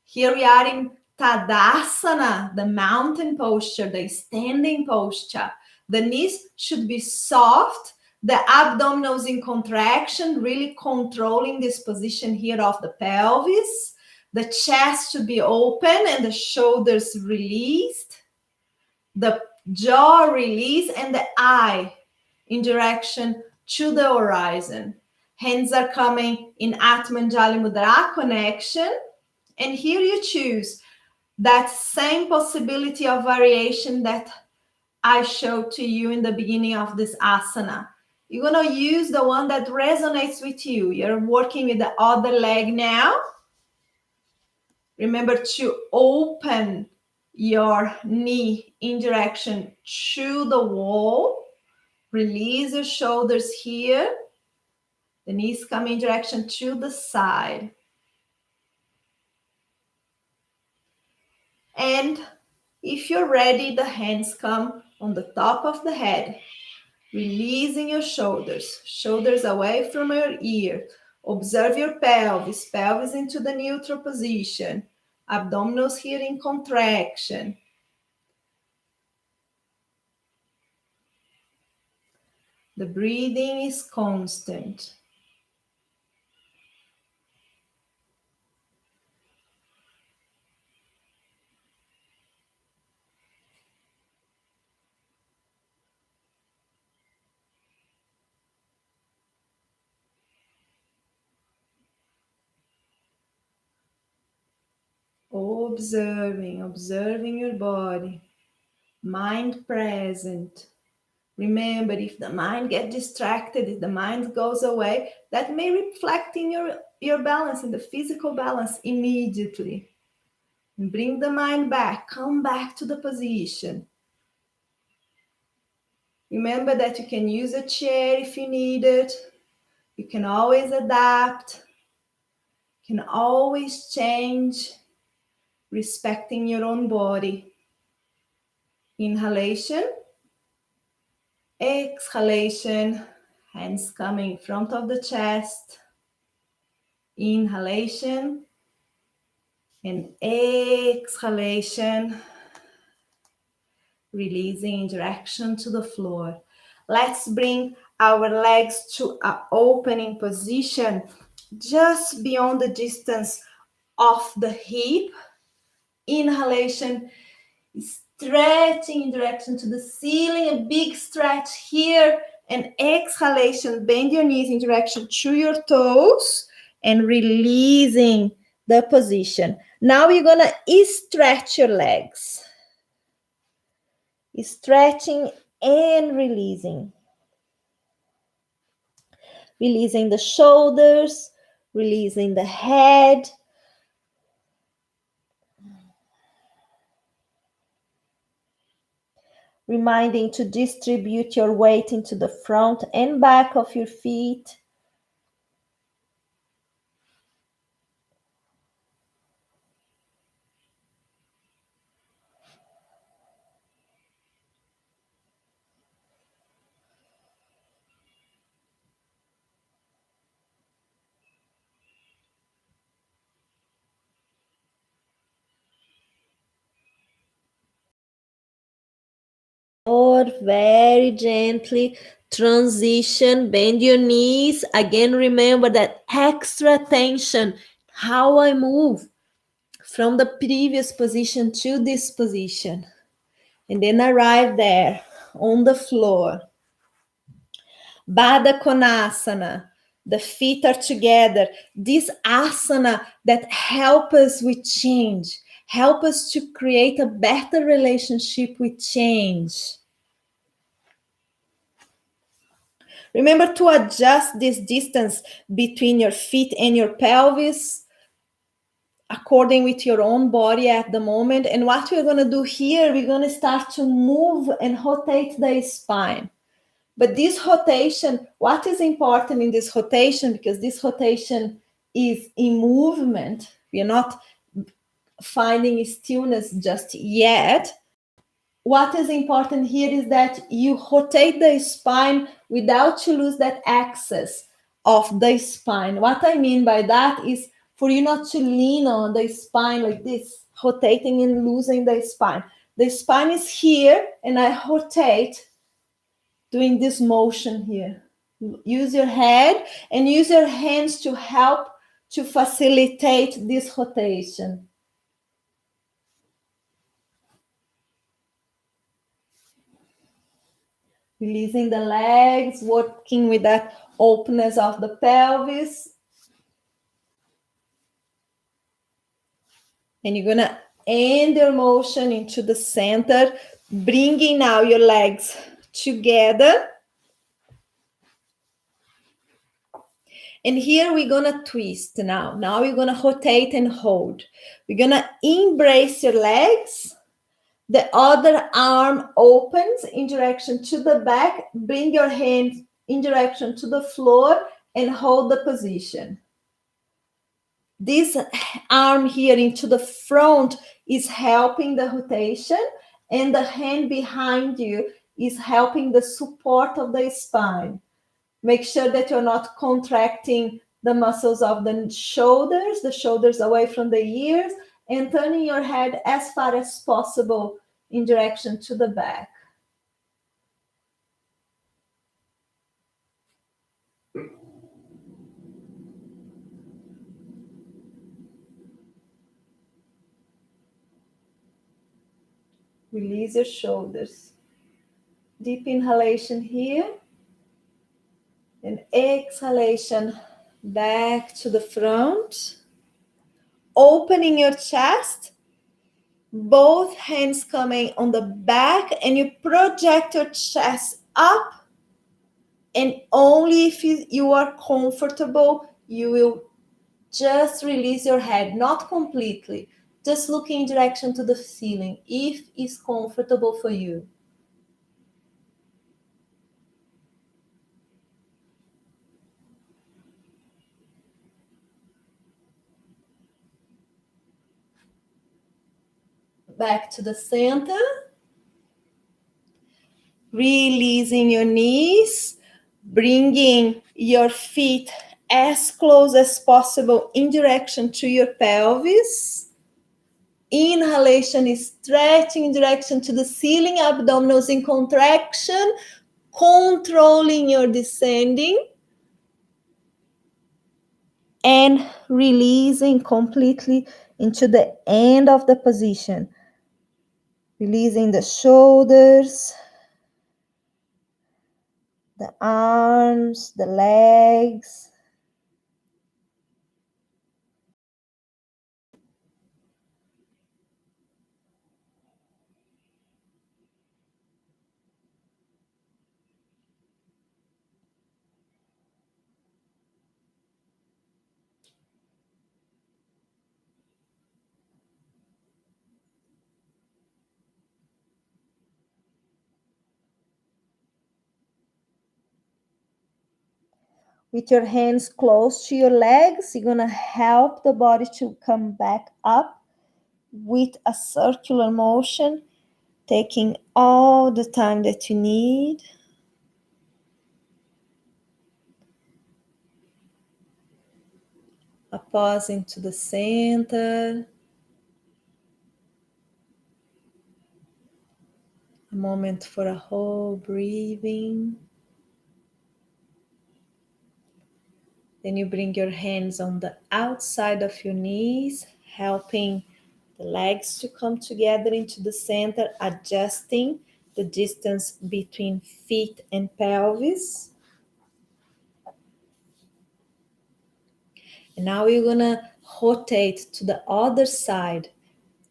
Here we are in Tadasana, the mountain posture, the standing posture. The knees should be soft, the abdominals in contraction, really controlling this position here of the pelvis. The chest should be open and the shoulders released. The jaw released and the eye in direction to the horizon. Hands are coming in Atmanjali Mudra connection. And here you choose that same possibility of variation that I showed to you in the beginning of this asana. You're going to use the one that resonates with you. You're working with the other leg now. Remember to open your knee in direction to the wall. Release your shoulders here. The knees come in direction to the side. And if you're ready, the hands come on the top of the head. Releasing your shoulders. Shoulders away from your ear. Observe your pelvis. Pelvis into the neutral position. Abdominals here in contraction. The breathing is constant. Observing your body. Mind present. Remember, if the mind gets distracted, if the mind goes away, that may reflect in your balance, in the physical balance immediately. And bring the mind back. Come back to the position. Remember that you can use a chair if you need it. You can always adapt. You can always change, respecting your own body. Inhalation. Exhalation, hands coming in front of the chest. Inhalation and exhalation. Releasing in direction to the floor. Let's bring our legs to an opening position just beyond the distance of the hip. Inhalation, stretching in direction to the ceiling, a big stretch here. And exhalation, bend your knees in direction to your toes. and releasing the position. Now you're going to stretch your legs. Stretching and releasing. Releasing the shoulders, releasing the head. Reminding to distribute your weight into the front and back of your feet. Or very gently transition, bend your knees. Again, remember that extra tension, how I move from the previous position to this position. And then arrive there on the floor. Baddha Konasana. The feet are together. This asana that help us with change, help us to create a better relationship with change. Remember to adjust this distance between your feet and your pelvis according with your own body at the moment. And what we're going to do here, we're going to start to move and rotate the spine. But this rotation, what is important in this rotation, because this rotation is in movement, we are not finding stillness just yet. What is important here is that you rotate the spine without to lose that axis of the spine. What I mean by that is for you not to lean on the spine like this, rotating and losing the spine. The spine is here and I rotate doing this motion here. Use your head and use your hands to help to facilitate this rotation. Releasing the legs, working with that openness of the pelvis. And you're going to end your motion into the center, bringing now your legs together. And here we're going to twist now. Now we're going to rotate and hold. We're going to embrace your legs. The other arm opens in direction to the back. Bring your hands in direction to the floor and hold the position. This arm here into the front is helping the rotation, and the hand behind you is helping the support of the spine. Make sure that you're not contracting the muscles of the shoulders away from the ears, and turning your head as far as possible in direction to the back. Release your shoulders. Deep inhalation here. And exhalation back to the front. Opening your chest. Both hands coming on the back. And you project your chest up. And only if you are comfortable, you will just release your head. Not completely. Just looking in direction to the ceiling. If it's comfortable for you. Back to the center. Releasing your knees. Bringing your feet as close as possible in direction to your pelvis. Inhalation is stretching in direction to the ceiling, abdominals in contraction, controlling your descending. And releasing completely into the end of the position. Releasing the shoulders, the arms, the legs. With your hands close to your legs, you're gonna help the body to come back up with a circular motion, taking all the time that you need. A pause into the center. A moment for a whole breathing. Then you bring your hands on the outside of your knees, helping the legs to come together into the center, adjusting the distance between feet and pelvis. And now you're gonna rotate to the other side,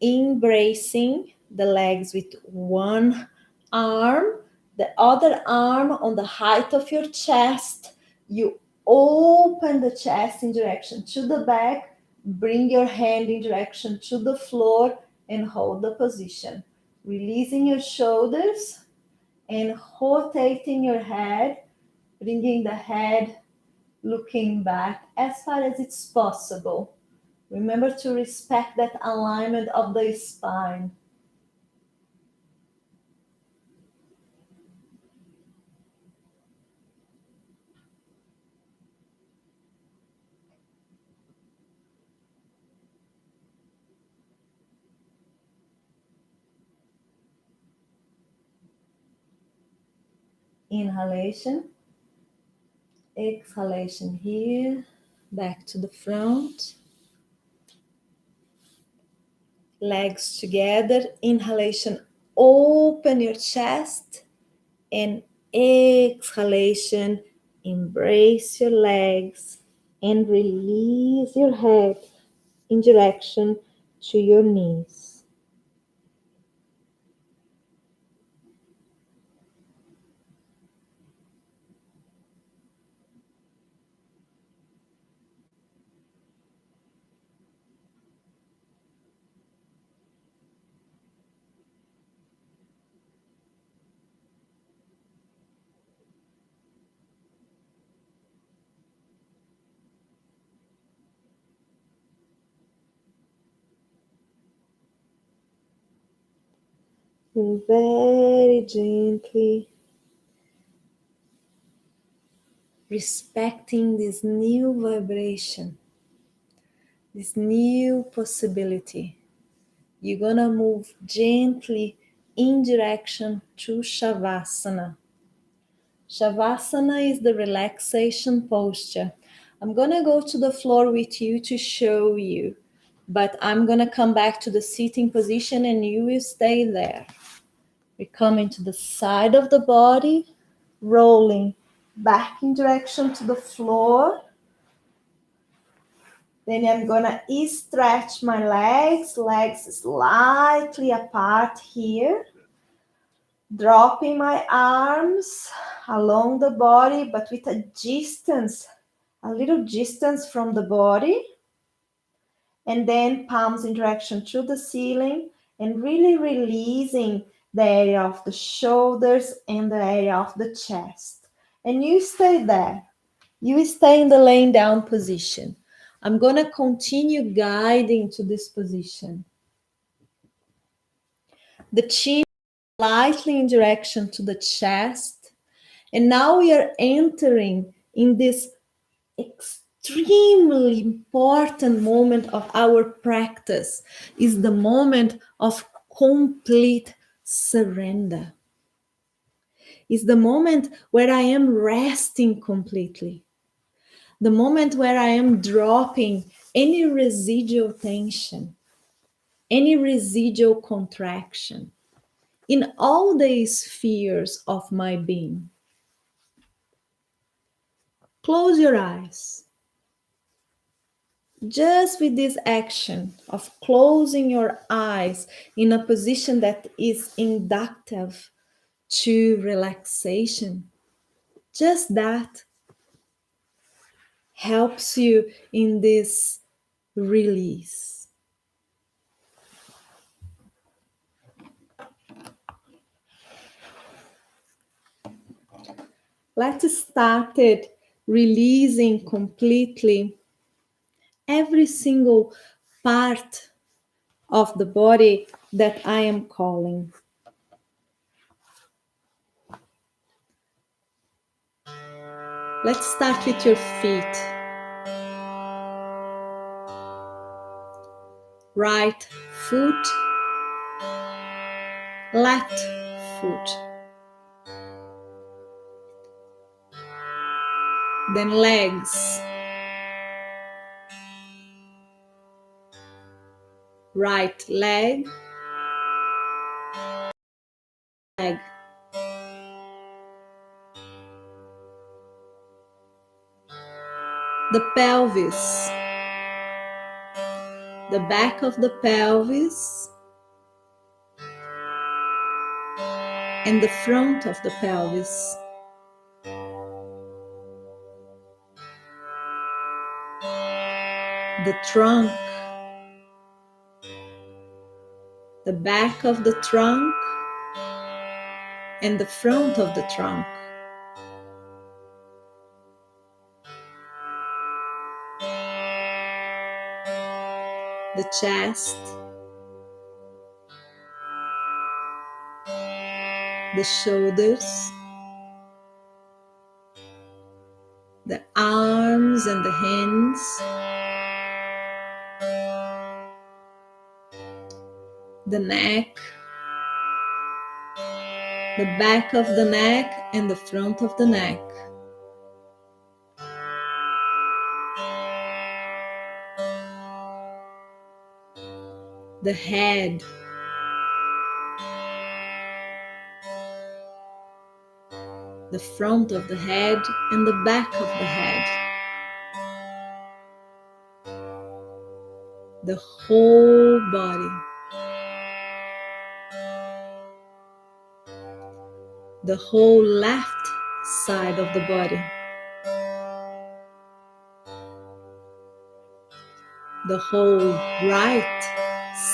embracing the legs with one arm, the other arm on the height of your chest. You open the chest in direction to the back, bring your hand in direction to the floor and hold the position. Releasing your shoulders and rotating your head, bringing the head looking back as far as it's possible. Remember to respect that alignment of the spine. Inhalation, exhalation here, back to the front. Legs together, inhalation, open your chest, and exhalation, embrace your legs and release your head in direction to your knees. And very gently, respecting this new vibration, this new possibility, you're gonna move gently in direction to Shavasana. Shavasana is the relaxation posture. I'm gonna go to the floor with you to show you, but I'm gonna come back to the sitting position and you will stay there. We come into the side of the body, rolling back in direction to the floor. Then I'm gonna stretch my legs slightly apart here. Dropping my arms along the body, but with a little distance from the body. And then palms in direction to the ceiling and really releasing the area of the shoulders and the area of the chest. And you stay there. You stay in the laying down position. I'm going to continue guiding to this position. The chin lightly in direction to the chest. And now we are entering in this extremely important moment of our practice. Is the moment of complete surrender. Is the moment where I am resting completely. The moment where I am dropping any residual tension, any residual contraction in all the spheres of my being. Close your eyes. Just with this action of closing your eyes in a position that is inductive to relaxation, just that helps you in this release. Let's start it releasing completely every single part of the body that I am calling. Let's start with your feet. Right foot, left foot. Then legs. Right leg, leg. The pelvis. The back of the pelvis and the front of the pelvis. The trunk. The back of the trunk and the front of the trunk. The chest. The shoulders. The arms and the hands. The neck. The back of the neck and the front of the neck. The head. The front of the head and the back of the head. The whole body. The whole left side of the body. The whole right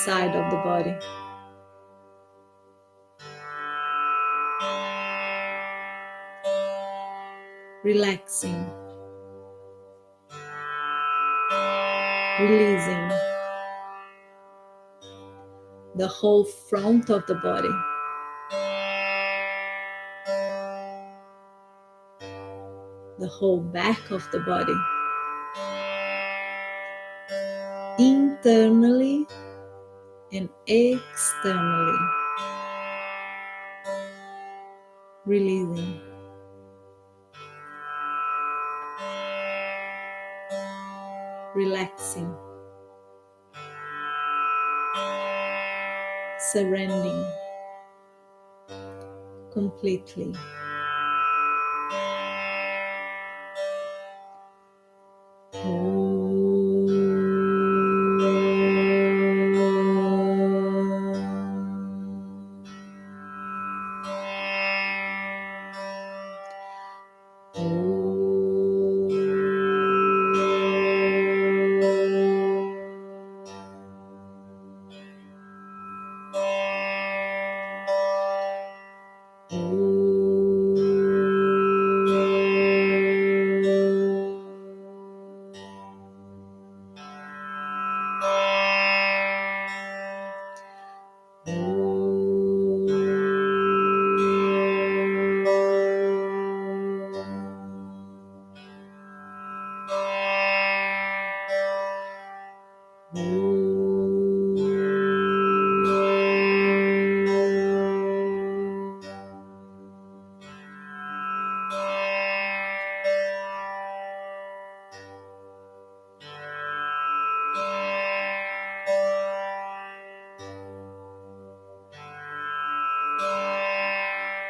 side of the body. Relaxing. Releasing. The whole front of the body. The whole back of the body. Internally and externally. Releasing. Relaxing. Surrendering completely.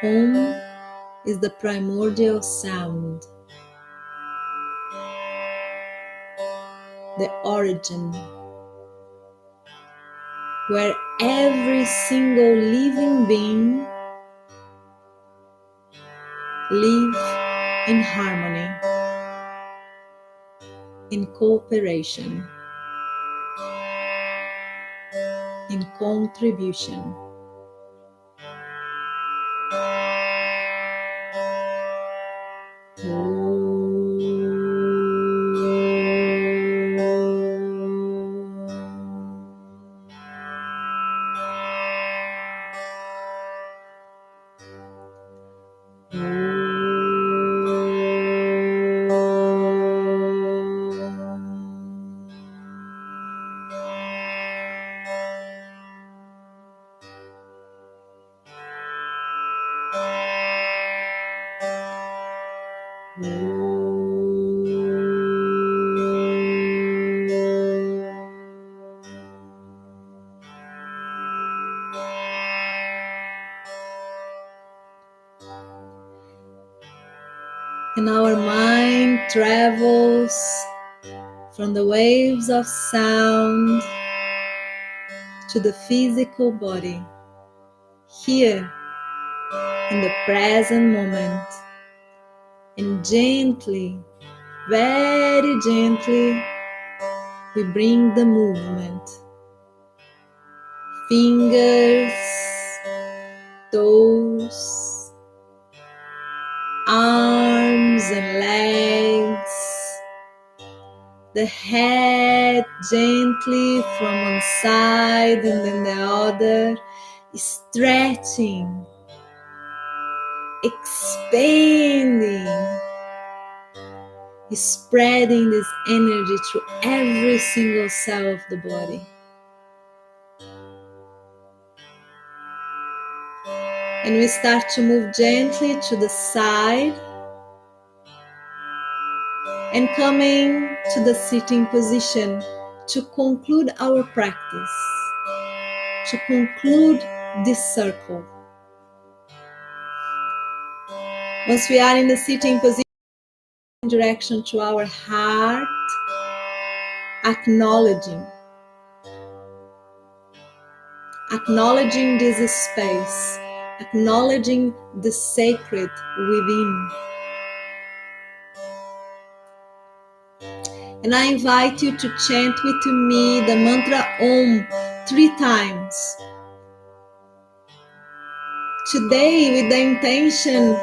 Om is the primordial sound, the origin, where every single living being lives in harmony, in cooperation, in contribution. Om. And our mind travels from the waves of sound to the physical body, here in the present moment. And gently, very gently, we bring the movement. Fingers, toes, arms and legs, the head gently from one side and then the other, stretching, expanding, spreading this energy through every single cell of the body. And we start to move gently to the side and coming to the sitting position to conclude our practice, to conclude this circle. Once we are in the sitting position, in direction to our heart, acknowledging this space, acknowledging the sacred within. And I invite you to chant with me the mantra Om 3 times. Today, with the intention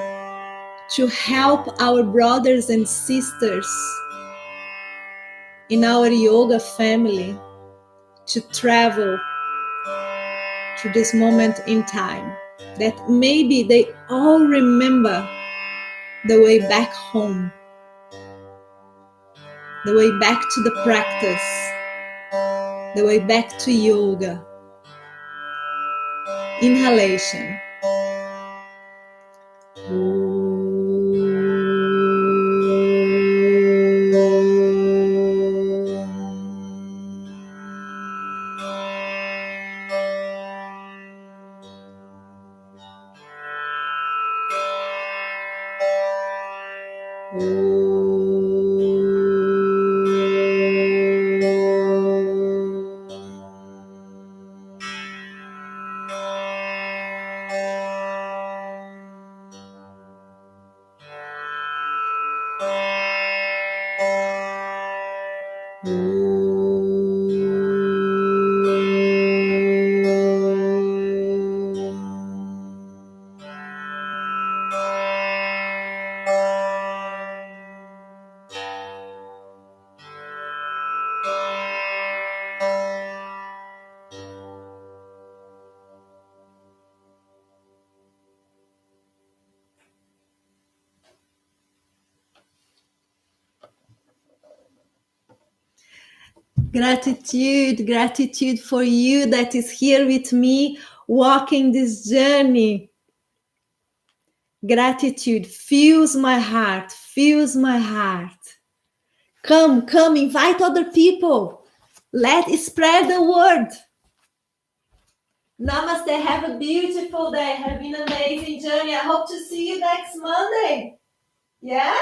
to help our brothers and sisters in our yoga family to travel through this moment in time, that maybe they all remember the way back home, the way back to the practice, the way back to yoga. Inhalation. Gratitude for you that is here with me, walking this journey. Gratitude fills my heart, Come, invite other people. Let's spread the word. Namaste, have a beautiful day. Have been an amazing journey. I hope to see you next Monday. Yeah?